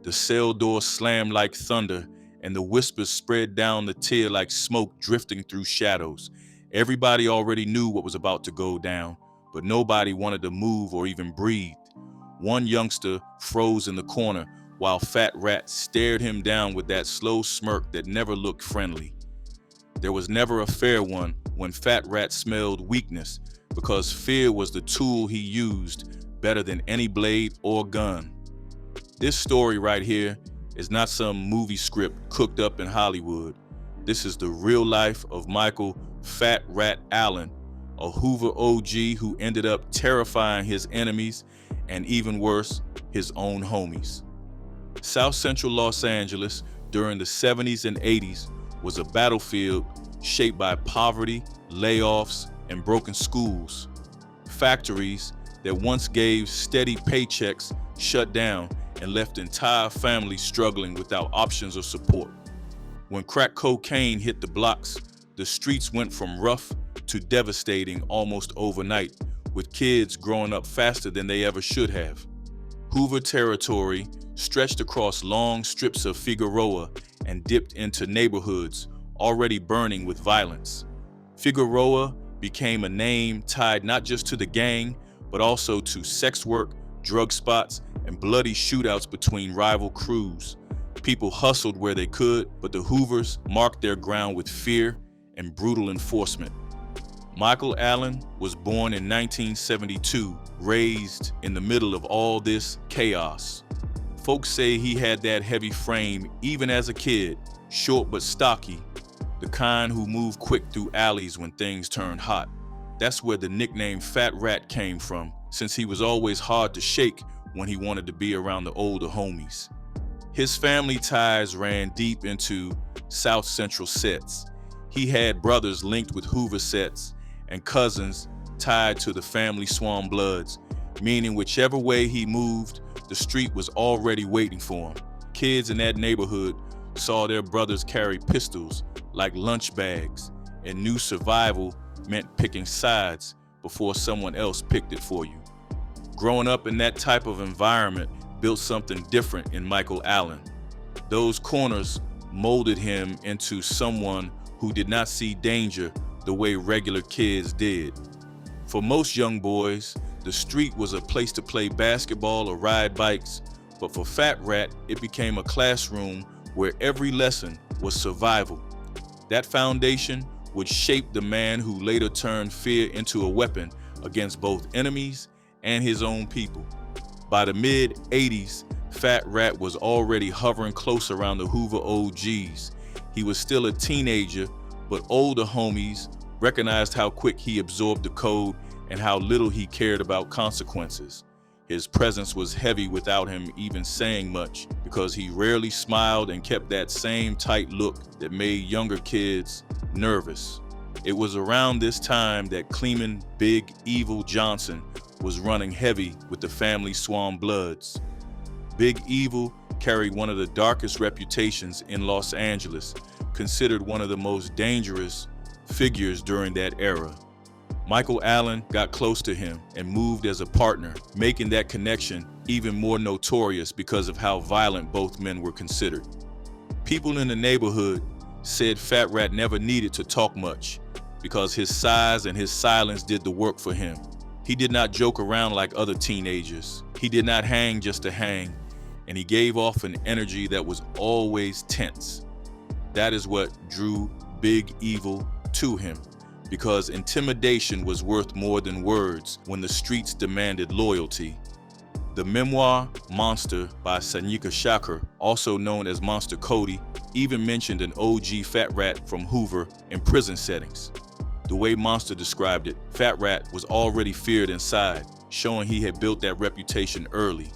The cell door slammed like thunder, and the whispers spread down the tier like smoke drifting through shadows. Everybody already knew what was about to go down, but nobody wanted to move or even breathe. One youngster froze in the corner while Fat Rat stared him down with that slow smirk that never looked friendly. There was never a fair one when Fat Rat smelled weakness, because fear was the tool he used better than any blade or gun. This story right here is not some movie script cooked up in Hollywood. This is the real life of Michael Fat Rat Allen, a Hoover OG who ended up terrifying his enemies and, even worse, his own homies. South Central Los Angeles during the 70s and 80s was a battlefield shaped by poverty, layoffs, and broken schools. Factories that once gave steady paychecks shut down and left entire families struggling without options or support. When crack cocaine hit the blocks, the streets went from rough to devastating almost overnight, with kids growing up faster than they ever should have. Hoover territory stretched across long strips of Figueroa and dipped into neighborhoods already burning with violence. Figueroa became a name tied not just to the gang, but also to sex work, drug spots, and bloody shootouts between rival crews. People hustled where they could, but the Hoovers marked their ground with fear and brutal enforcement. Michael Allen was born in 1972, raised in the middle of all this chaos. Folks say he had that heavy frame even as a kid, short but stocky, the kind who moved quick through alleys when things turned hot. That's where the nickname Fat Rat came from, since he was always hard to shake when he wanted to be around the older homies. His family ties ran deep into South Central sets. He had brothers linked with Hoover sets and cousins tied to the family Swan Bloods, meaning whichever way he moved, the street was already waiting for him. Kids in that neighborhood saw their brothers carry pistols like lunch bags, and knew survival meant picking sides before someone else picked it for you. Growing up in that type of environment built something different in Michael Allen. Those corners molded him into someone who did not see danger the way regular kids did. For most young boys, the street was a place to play basketball or ride bikes, but for Fat Rat, it became a classroom where every lesson was survival. That foundation would shape the man who later turned fear into a weapon against both enemies and his own people. By the mid-80s, Fat Rat was already hovering close around the Hoover OGs. He was still a teenager, but older homies recognized how quick he absorbed the code and how little he cared about consequences. His presence was heavy without him even saying much, because he rarely smiled and kept that same tight look that made younger kids nervous. It was around this time that Cleman Big Evil Johnson was running heavy with the family Swan Bloods. Big Evil carried one of the darkest reputations in Los Angeles, considered one of the most dangerous figures during that era. Michael Allen got close to him and moved as a partner, making that connection even more notorious because of how violent both men were considered. People in the neighborhood said Fat Rat never needed to talk much, because his size and his silence did the work for him. He did not joke around like other teenagers. He did not hang just to hang, and he gave off an energy that was always tense. That is what drew Big Evil to him, because intimidation was worth more than words when the streets demanded loyalty. The memoir Monster by Sanika Shakur, also known as Monster Cody, even mentioned an OG Fat Rat from Hoover in prison settings. The way Monster described it, Fat Rat was already feared inside, showing he had built that reputation early.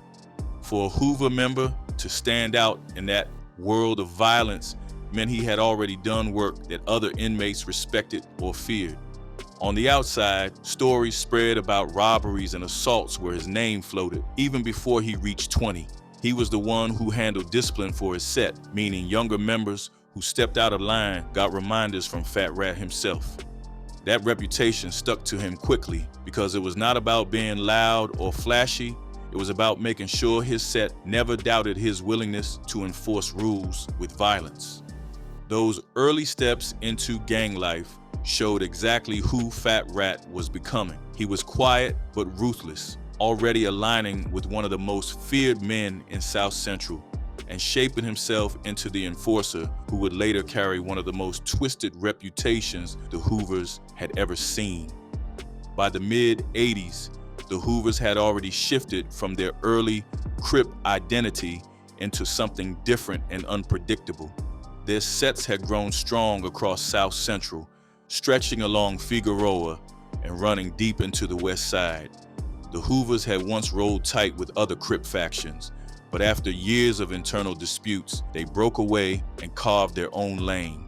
For a Hoover member to stand out in that world of violence meant he had already done work that other inmates respected or feared. On the outside, stories spread about robberies and assaults where his name floated, even before he reached 20. He was the one who handled discipline for his set, meaning younger members who stepped out of line got reminders from Fat Rat himself. That reputation stuck to him quickly because it was not about being loud or flashy, It was about making sure his set never doubted his willingness to enforce rules with violence. Those early steps into gang life showed exactly who Fat Rat was becoming. He was quiet but ruthless, already aligning with one of the most feared men in South Central and shaping himself into the enforcer who would later carry one of the most twisted reputations the Hoovers had ever seen. By the mid-'80s, the Hoovers had already shifted from their early Crip identity into something different and unpredictable. Their sets had grown strong across South Central, stretching along Figueroa and running deep into the West Side. The Hoovers had once rolled tight with other Crip factions, but after years of internal disputes, they broke away and carved their own lane.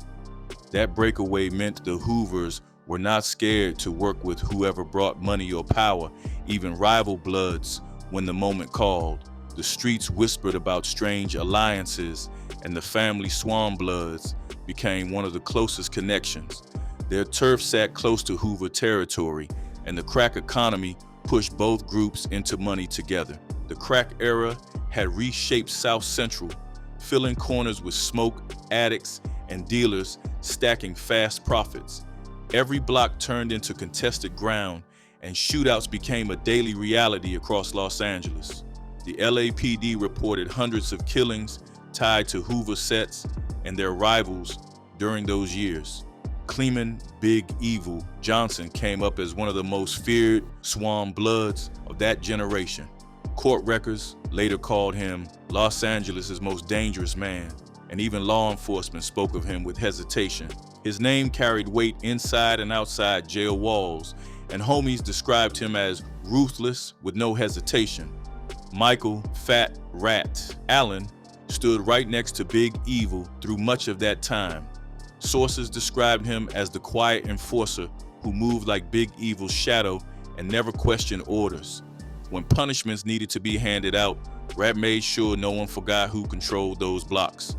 That breakaway meant the Hoovers were not scared to work with whoever brought money or power, even rival bloods, when the moment called. The streets whispered about strange alliances, and the family Swan Bloods became one of the closest connections. Their turf sat close to Hoover territory, and the crack economy pushed both groups into money together. The crack era had reshaped South Central, filling corners with smoke, addicts, and dealers stacking fast profits. Every block turned into contested ground, and shootouts became a daily reality across Los Angeles. The LAPD reported hundreds of killings tied to Hoover sets and their rivals during those years. Cleman Big Evil Johnson came up as one of the most feared Swan Bloods of that generation. Court records later called him Los Angeles' most dangerous man, and even law enforcement spoke of him with hesitation. His name carried weight inside and outside jail walls, and homies described him as ruthless with no hesitation. Michael Fat Rat Allen stood right next to Big Evil through much of that time. Sources described him as the quiet enforcer who moved like Big Evil's shadow and never questioned orders. When punishments needed to be handed out, Rat made sure no one forgot who controlled those blocks.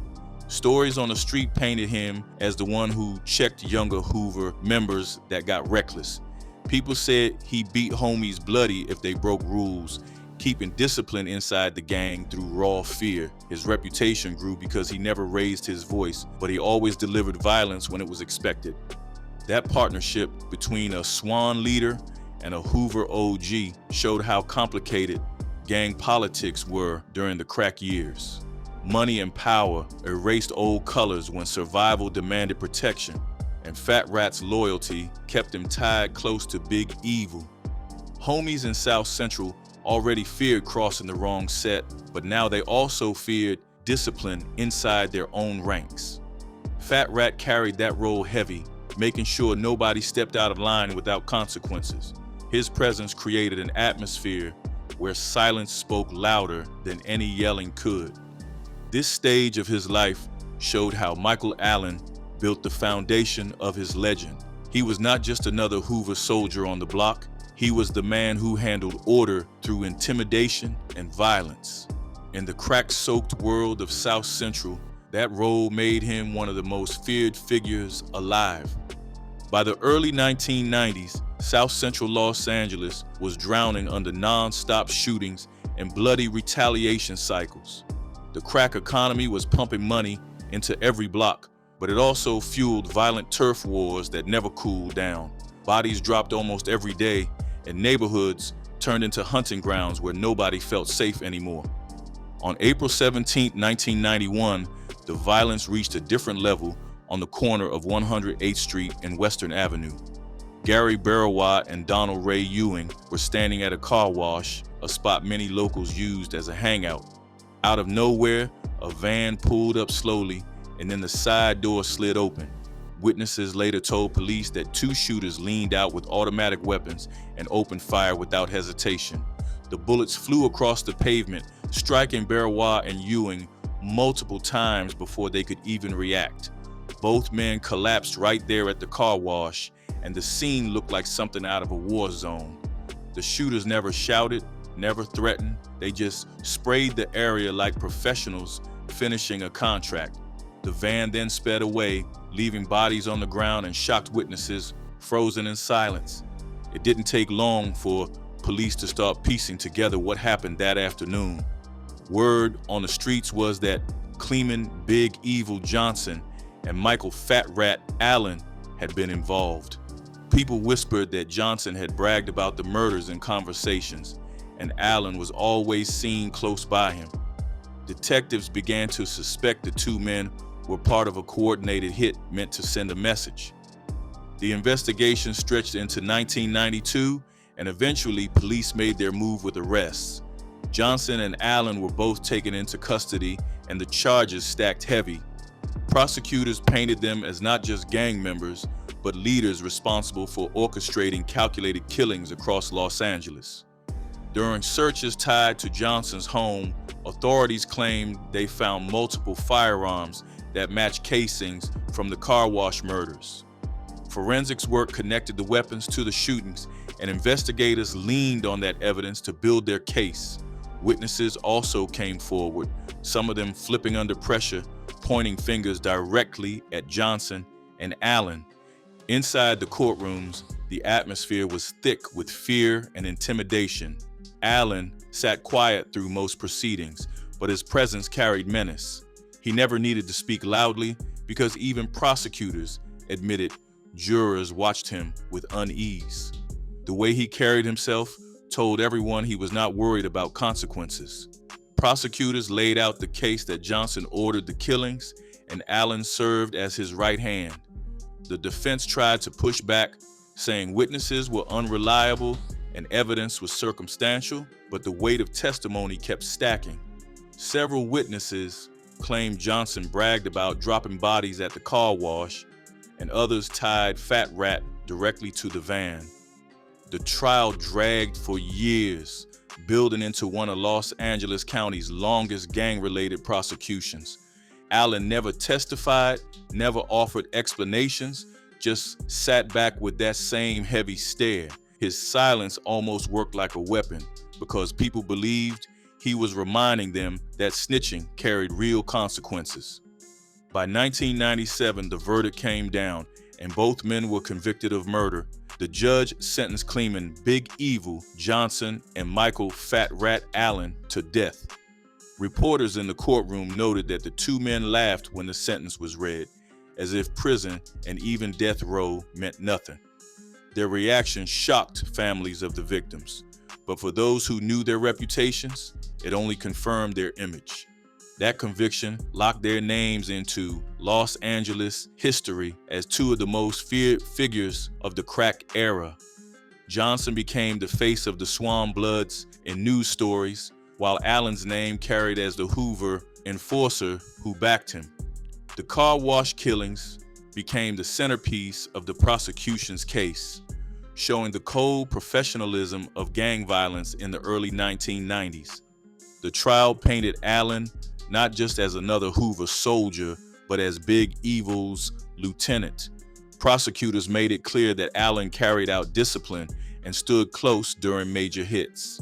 Stories on the street painted him as the one who checked younger Hoover members that got reckless. People said he beat homies bloody if they broke rules, keeping discipline inside the gang through raw fear. His reputation grew because he never raised his voice, but he always delivered violence when it was expected. That partnership between a Swan leader and a Hoover OG showed how complicated gang politics were during the crack years. Money and power erased old colors when survival demanded protection, and Fat Rat's loyalty kept him tied close to Big Evil. Homies in South Central already feared crossing the wrong set, but now they also feared discipline inside their own ranks. Fat Rat carried that role heavy, making sure nobody stepped out of line without consequences. His presence created an atmosphere where silence spoke louder than any yelling could. This stage of his life showed how Michael Allen built the foundation of his legend. He was not just another Hoover soldier on the block. He was the man who handled order through intimidation and violence. In the crack-soaked world of South Central, that role made him one of the most feared figures alive. By the early 1990s, South Central Los Angeles was drowning under non-stop shootings and bloody retaliation cycles. The crack economy was pumping money into every block, but it also fueled violent turf wars that never cooled down. Bodies dropped almost every day, and neighborhoods turned into hunting grounds where nobody felt safe anymore. On April 17, 1991, the violence reached a different level on the corner of 108th Street and Western Avenue. Gary Barrawat and Donald Ray Ewing were standing at a car wash, a spot many locals used as a hangout. Out of nowhere, a van pulled up slowly, and then the side door slid open. Witnesses later told police that two shooters leaned out with automatic weapons and opened fire without hesitation. The bullets flew across the pavement, striking Barrawat and Ewing multiple times before they could even react. Both men collapsed right there at the car wash, and the scene looked like something out of a war zone. The shooters never shouted, never threatened. They just sprayed the area like professionals finishing a contract. The van then sped away, leaving bodies on the ground and shocked witnesses frozen in silence. It didn't take long for police to start piecing together what happened that afternoon. Word on the streets was that Cleman Big Evil Johnson and Michael Fat Rat Allen had been involved. People whispered that Johnson had bragged about the murders in conversations, and Allen was always seen close by him. Detectives began to suspect the two men were part of a coordinated hit meant to send a message. The investigation stretched into 1992, and eventually police made their move with arrests. Johnson and Allen were both taken into custody, and the charges stacked heavy. Prosecutors painted them as not just gang members, but leaders responsible for orchestrating calculated killings across Los Angeles. During searches tied to Johnson's home, authorities claimed they found multiple firearms that matched casings from the car wash murders. Forensics work connected the weapons to the shootings, and investigators leaned on that evidence to build their case. Witnesses also came forward, some of them flipping under pressure, pointing fingers directly at Johnson and Allen. Inside the courtrooms, the atmosphere was thick with fear and intimidation. Allen sat quiet through most proceedings, but his presence carried menace. He never needed to speak loudly because even prosecutors admitted jurors watched him with unease. The way he carried himself told everyone he was not worried about consequences. Prosecutors laid out the case that Johnson ordered the killings and Allen served as his right hand. The defense tried to push back, saying witnesses were unreliable and evidence was circumstantial, but the weight of testimony kept stacking. Several witnesses claimed Johnson bragged about dropping bodies at the car wash, and others tied Fat Rat directly to the van. The trial dragged for years, building into one of Los Angeles County's longest gang-related prosecutions. Allen never testified, never offered explanations, just sat back with that same heavy stare. His silence almost worked like a weapon because people believed he was reminding them that snitching carried real consequences. By 1997, the verdict came down and both men were convicted of murder. The judge sentenced Cleman Big Evil Johnson and Michael Fat Rat Allen to death. Reporters in the courtroom noted that the two men laughed when the sentence was read, as if prison and even death row meant nothing. Their reaction shocked families of the victims, but for those who knew their reputations, it only confirmed their image. That conviction locked their names into Los Angeles history as two of the most feared figures of the crack era. Johnson became the face of the Swan Bloods in news stories, while Allen's name carried as the Hoover enforcer who backed him. The car wash killings became the centerpiece of the prosecution's case, showing the cold professionalism of gang violence in the early 1990s. The trial painted Allen not just as another Hoover soldier, but as Big Evil's lieutenant. Prosecutors made it clear that Allen carried out discipline and stood close during major hits.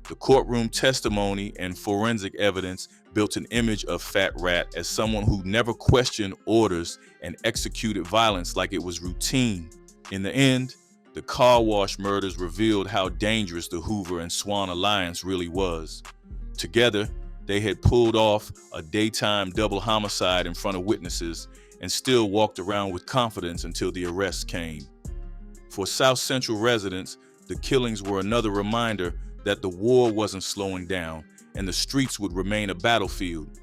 The courtroom testimony and forensic evidence built an image of Fat Rat as someone who never questioned orders and executed violence like it was routine. In the end, the car wash murders revealed how dangerous the Hoover and Swan alliance really was. Together, they had pulled off a daytime double homicide in front of witnesses and still walked around with confidence until the arrest came. For South Central residents, the killings were another reminder that the war wasn't slowing down and the streets would remain a battlefield.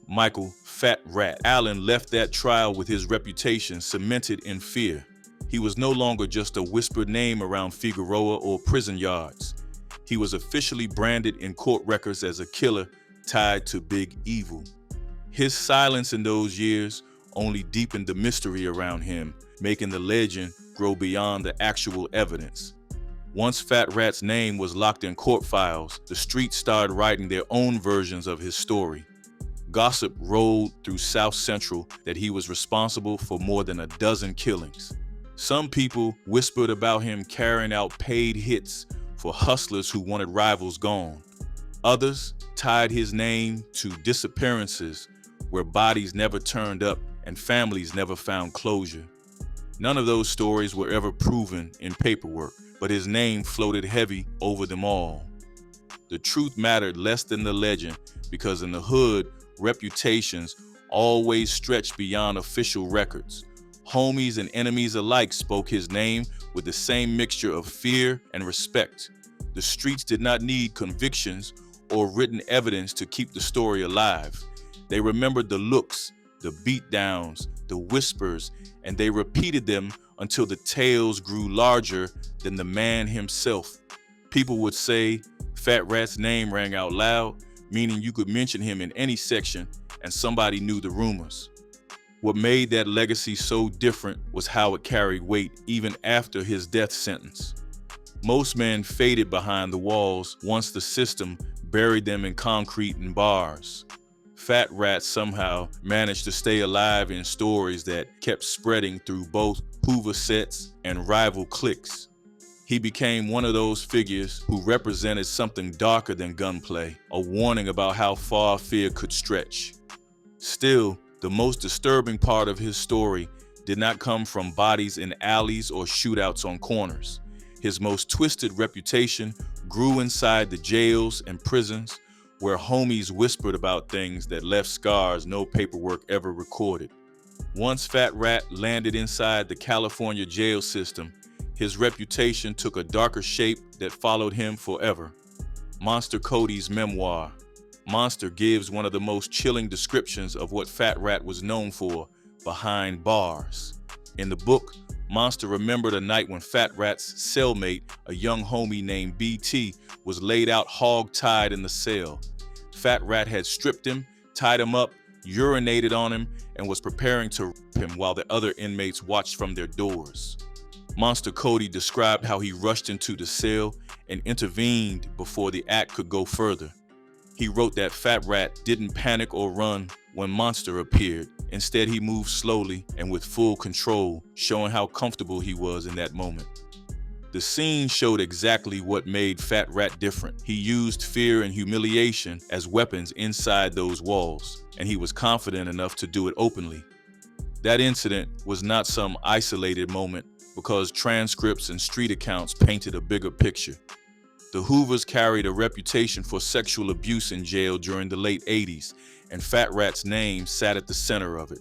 Michael Fat Rat Allen left that trial with his reputation cemented in fear. He was no longer just a whispered name around Figueroa or prison yards. He was officially branded in court records as a killer tied to Big Evil. His silence in those years only deepened the mystery around him, making the legend grow beyond the actual evidence. Once Fat Rat's name was locked in court files, the streets started writing their own versions of his story. Gossip rolled through South Central that he was responsible for more than a dozen killings. Some people whispered about him carrying out paid hits for hustlers who wanted rivals gone. Others tied his name to disappearances where bodies never turned up and families never found closure. None of those stories were ever proven in paperwork, but his name floated heavy over them all. The truth mattered less than the legend because in the hood, reputations always stretched beyond official records. Homies and enemies alike spoke his name with the same mixture of fear and respect. The streets did not need convictions or written evidence to keep the story alive. They remembered the looks, the beatdowns, the whispers, and they repeated them until the tales grew larger than the man himself. People would say Fat Rat's name rang out loud, meaning you could mention him in any section and somebody knew the rumors. What made that legacy so different was how it carried weight even after his death sentence. Most men faded behind the walls once the system buried them in concrete and bars. Fat Rat somehow managed to stay alive in stories that kept spreading through both Hoover sets and rival cliques. He became one of those figures who represented something darker than gunplay, a warning about how far fear could stretch. Still, the most disturbing part of his story did not come from bodies in alleys or shootouts on corners. His most twisted reputation grew inside the jails and prisons where homies whispered about things that left scars no paperwork ever recorded. Once Fat Rat landed inside the California jail system, his reputation took a darker shape that followed him forever. Monster Cody's memoir, Monster, gives one of the most chilling descriptions of what Fat Rat was known for behind bars. In the book, Monster remembered a night when Fat Rat's cellmate, a young homie named BT, was laid out hog-tied in the cell. Fat Rat had stripped him, tied him up, urinated on him, and was preparing to rape him while the other inmates watched from their doors. Monster Cody described how he rushed into the cell and intervened before the act could go further. He wrote that Fat Rat didn't panic or run when Monster appeared. Instead, he moved slowly and with full control, showing how comfortable he was in that moment. The scene showed exactly what made Fat Rat different. He used fear and humiliation as weapons inside those walls, and he was confident enough to do it openly. That incident was not some isolated moment because transcripts and street accounts painted a bigger picture. The Hoovers carried a reputation for sexual abuse in jail during the late 80s, and Fat Rat's name sat at the center of it.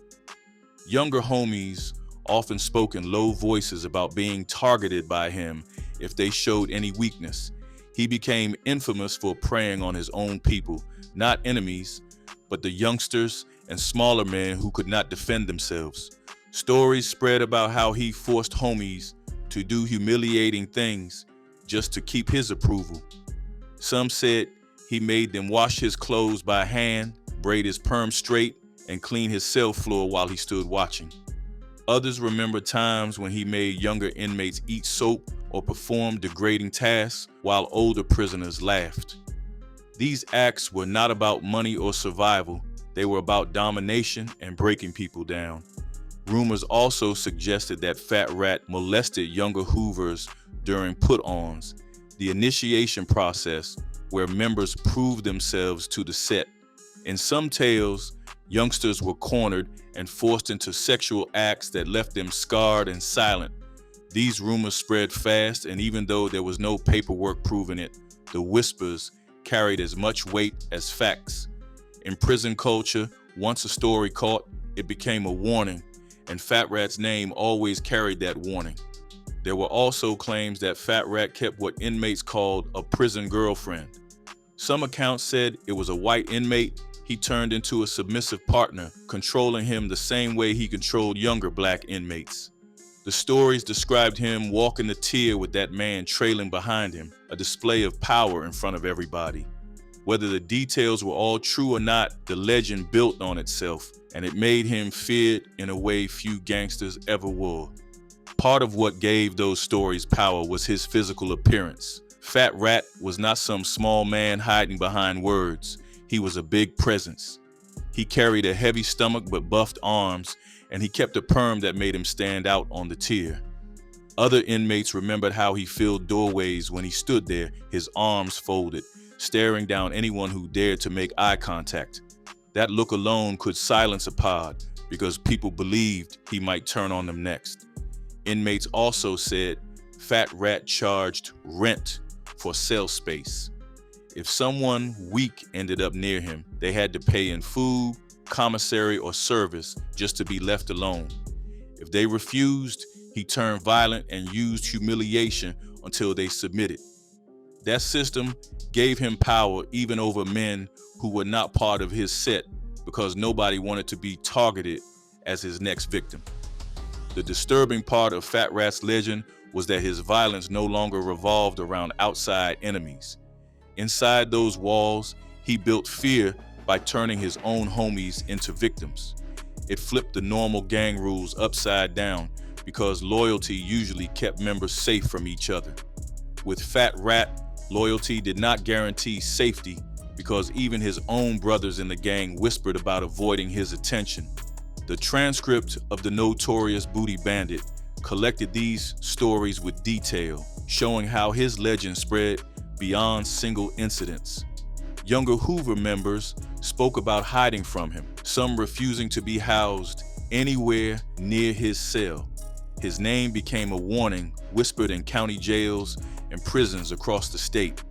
Younger homies often spoke in low voices about being targeted by him if they showed any weakness. He became infamous for preying on his own people, not enemies, but the youngsters and smaller men who could not defend themselves. Stories spread about how he forced homies to do humiliating things just to keep his approval. Some said he made them wash his clothes by hand, braid his perm straight, and clean his cell floor while he stood watching. Others remember times when he made younger inmates eat soap or perform degrading tasks while older prisoners laughed. These acts were not about money or survival, they were about domination and breaking people down. Rumors also suggested that Fat Rat molested younger Hoovers during put-ons, the initiation process where members proved themselves to the set. In some tales, youngsters were cornered and forced into sexual acts that left them scarred and silent. These rumors spread fast, and even though there was no paperwork proving it, the whispers carried as much weight as facts. In prison culture, once a story caught, it became a warning, and Fat Rat's name always carried that warning. There were also claims that Fat Rat kept what inmates called a prison girlfriend. Some accounts said it was a white inmate he turned into a submissive partner, controlling him the same way he controlled younger black inmates. The stories described him walking the tier with that man trailing behind him, a display of power in front of everybody. Whether the details were all true or not, the legend built on itself, and it made him feared in a way few gangsters ever were. Part of what gave those stories power was his physical appearance. Fat Rat was not some small man hiding behind words. He was a big presence. He carried a heavy stomach but buffed arms, and he kept a perm that made him stand out on the tier. Other inmates remembered how he filled doorways when he stood there, his arms folded, staring down anyone who dared to make eye contact. That look alone could silence a pod because people believed he might turn on them next. Inmates also said Fat Rat charged rent for cell space. If someone weak ended up near him, they had to pay in food, commissary, or service just to be left alone. If they refused, he turned violent and used humiliation until they submitted. That system gave him power even over men who were not part of his set because nobody wanted to be targeted as his next victim. The disturbing part of Fat Rat's legend was that his violence no longer revolved around outside enemies. Inside those walls, he built fear by turning his own homies into victims. It flipped the normal gang rules upside down because loyalty usually kept members safe from each other. With Fat Rat, loyalty did not guarantee safety because even his own brothers in the gang whispered about avoiding his attention. The transcript of the notorious Booty Bandit collected these stories with detail, showing how his legend spread beyond single incidents. Younger Hoover members spoke about hiding from him, some refusing to be housed anywhere near his cell. His name became a warning whispered in county jails and prisons across the state.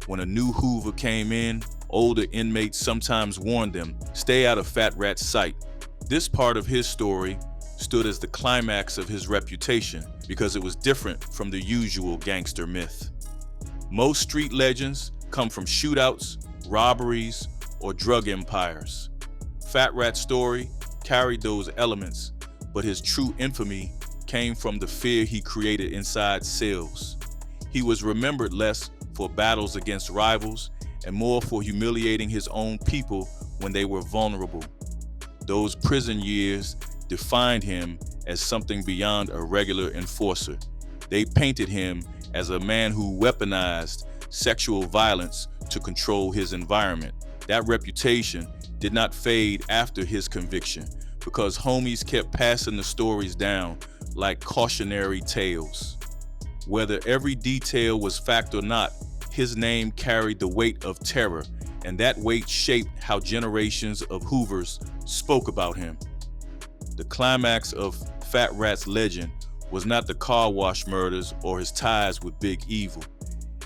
When a new Hoover came in, older inmates sometimes warned them, "Stay out of Fat Rat's sight." This part of his story stood as the climax of his reputation because it was different from the usual gangster myth. Most street legends come from shootouts, robberies, or drug empires. Fat Rat's story carried those elements, but his true infamy came from the fear he created inside cells. He was remembered less for battles against rivals and more for humiliating his own people when they were vulnerable. Those prison years defined him as something beyond a regular enforcer. They painted him as a man who weaponized sexual violence to control his environment. That reputation did not fade after his conviction because homies kept passing the stories down like cautionary tales. Whether every detail was fact or not, his name carried the weight of terror, and that weight shaped how generations of Hoovers spoke about him. The climax of Fat Rat's legend was not the car wash murders or his ties with Big Evil.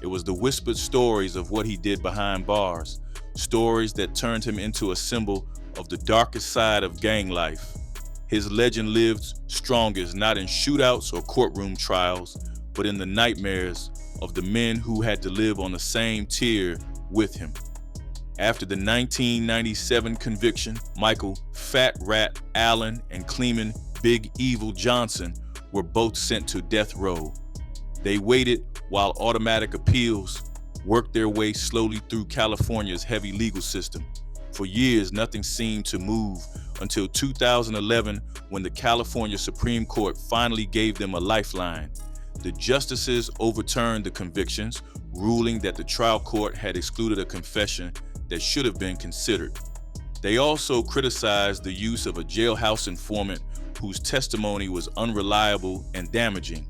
It was the whispered stories of what he did behind bars, stories that turned him into a symbol of the darkest side of gang life. His legend lived strongest not in shootouts or courtroom trials, but in the nightmares of the men who had to live on the same tier with him. After the 1997 conviction, Michael Fat Rat Allen and Cleman Big Evil Johnson were both sent to death row. They waited while automatic appeals worked their way slowly through California's heavy legal system. For years, nothing seemed to move until 2011 when the California Supreme Court finally gave them a lifeline. The justices overturned the convictions, ruling that the trial court had excluded a confession that should have been considered. They also criticized the use of a jailhouse informant whose testimony was unreliable and damaging.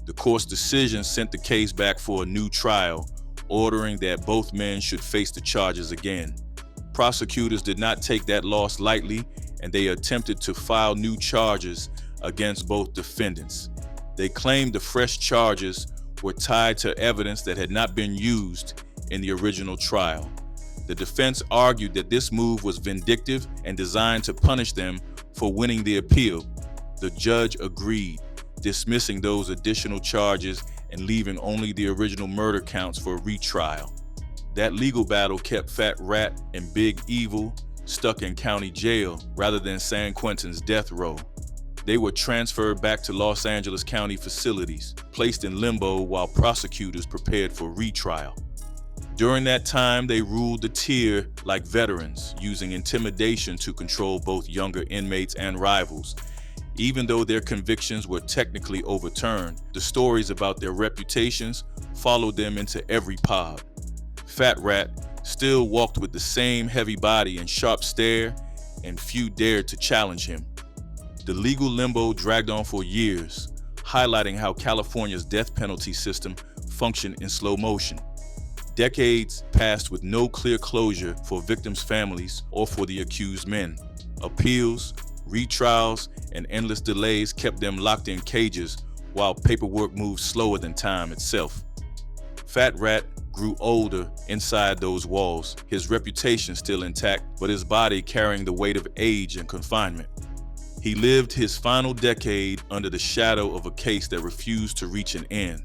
The court's decision sent the case back for a new trial, ordering that both men should face the charges again. Prosecutors did not take that loss lightly, and they attempted to file new charges against both defendants. They claimed the fresh charges were tied to evidence that had not been used in the original trial. The defense argued that this move was vindictive and designed to punish them for winning the appeal. The judge agreed, dismissing those additional charges and leaving only the original murder counts for retrial. That legal battle kept Fat Rat and Big Evil stuck in county jail rather than San Quentin's death row. They were transferred back to Los Angeles County facilities, placed in limbo while prosecutors prepared for retrial. During that time, they ruled the tier like veterans, using intimidation to control both younger inmates and rivals. Even though their convictions were technically overturned, the stories about their reputations followed them into every pod. Fat Rat still walked with the same heavy body and sharp stare, and few dared to challenge him. The legal limbo dragged on for years, highlighting how California's death penalty system functioned in slow motion. Decades passed with no clear closure for victims' families or for the accused men. Appeals, Retrials and endless delays kept them locked in cages while paperwork moved slower than time itself. Fat Rat grew older inside those walls, his reputation still intact, but his body carrying the weight of age and confinement. He lived his final decade under the shadow of a case that refused to reach an end.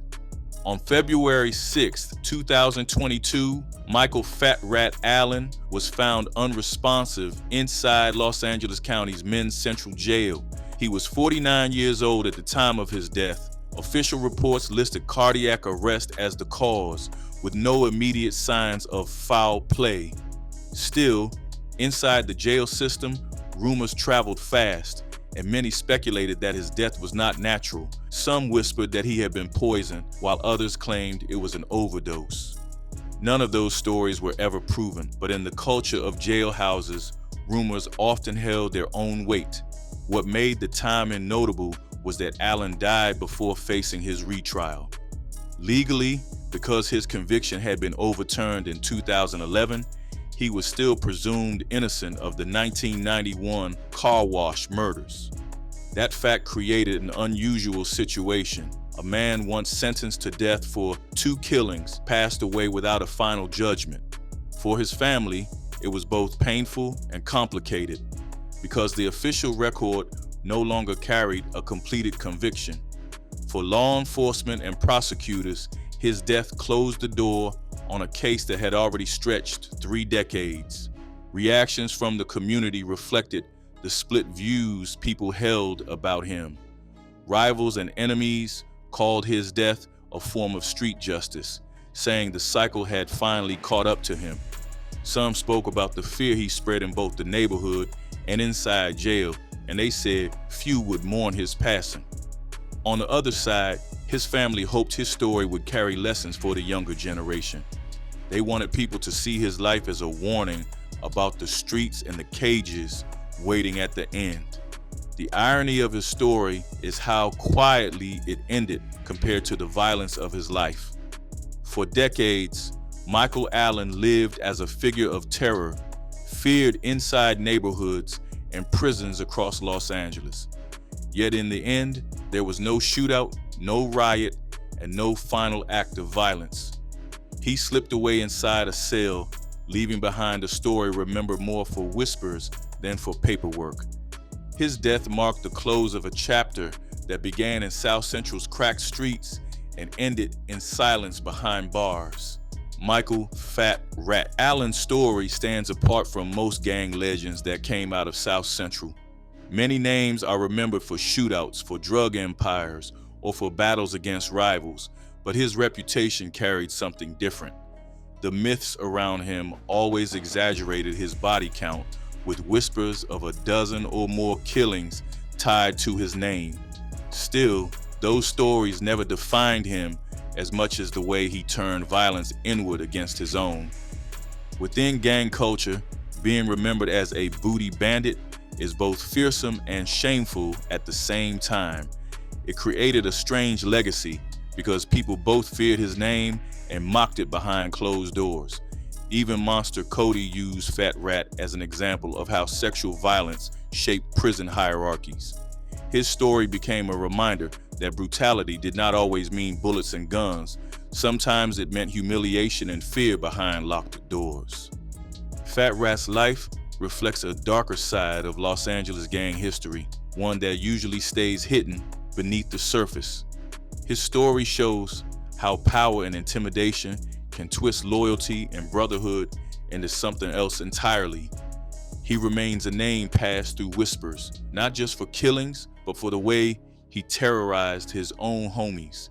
On February 6, 2022, Michael Fat Rat Allen was found unresponsive inside Los Angeles County's Men's Central Jail. He was 49 years old at the time of his death. Official reports listed cardiac arrest as the cause, with no immediate signs of foul play. Still, inside the jail system, rumors traveled fast, and many speculated that his death was not natural. Some whispered that he had been poisoned, while others claimed it was an overdose. None of those stories were ever proven, but in the culture of jailhouses, rumors often held their own weight. What made the timing notable was that Allen died before facing his retrial. Legally, because his conviction had been overturned in 2011, he was still presumed innocent of the 1991 car wash murders. That fact created an unusual situation. A man once sentenced to death for 2 killings passed away without a final judgment. For his family, it was both painful and complicated because the official record no longer carried a completed conviction. For law enforcement and prosecutors, his death closed the door on a case that had already stretched 3 decades. Reactions from the community reflected the split views people held about him. Rivals and enemies called his death a form of street justice, saying the cycle had finally caught up to him. Some spoke about the fear he spread in both the neighborhood and inside jail, and they said few would mourn his passing. On the other side, his family hoped his story would carry lessons for the younger generation. They wanted people to see his life as a warning about the streets and the cages waiting at the end. The irony of his story is how quietly it ended compared to the violence of his life. For decades, Michael Allen lived as a figure of terror, feared inside neighborhoods and prisons across Los Angeles. Yet in the end, there was no shootout, no riot, and no final act of violence. He slipped away inside a cell, leaving behind a story remembered more for whispers than for paperwork. His death marked the close of a chapter that began in South Central's cracked streets and ended in silence behind bars. Michael Fat Rat Allen's story stands apart from most gang legends that came out of South Central. Many names are remembered for shootouts, for drug empires, or for battles against rivals, but his reputation carried something different. The myths around him always exaggerated his body count, with whispers of a dozen or more killings tied to his name. Still, those stories never defined him as much as the way he turned violence inward against his own. Within gang culture, being remembered as a booty bandit is both fearsome and shameful at the same time. It created a strange legacy because people both feared his name and mocked it behind closed doors. Even Monster Cody used Fat Rat as an example of how sexual violence shaped prison hierarchies. His story became a reminder that brutality did not always mean bullets and guns. Sometimes it meant humiliation and fear behind locked doors. Fat Rat's life reflects a darker side of Los Angeles gang history, one that usually stays hidden beneath the surface. His story shows how power and intimidation can twist loyalty and brotherhood into something else entirely. He remains a name passed through whispers, not just for killings, but for the way he terrorized his own homies.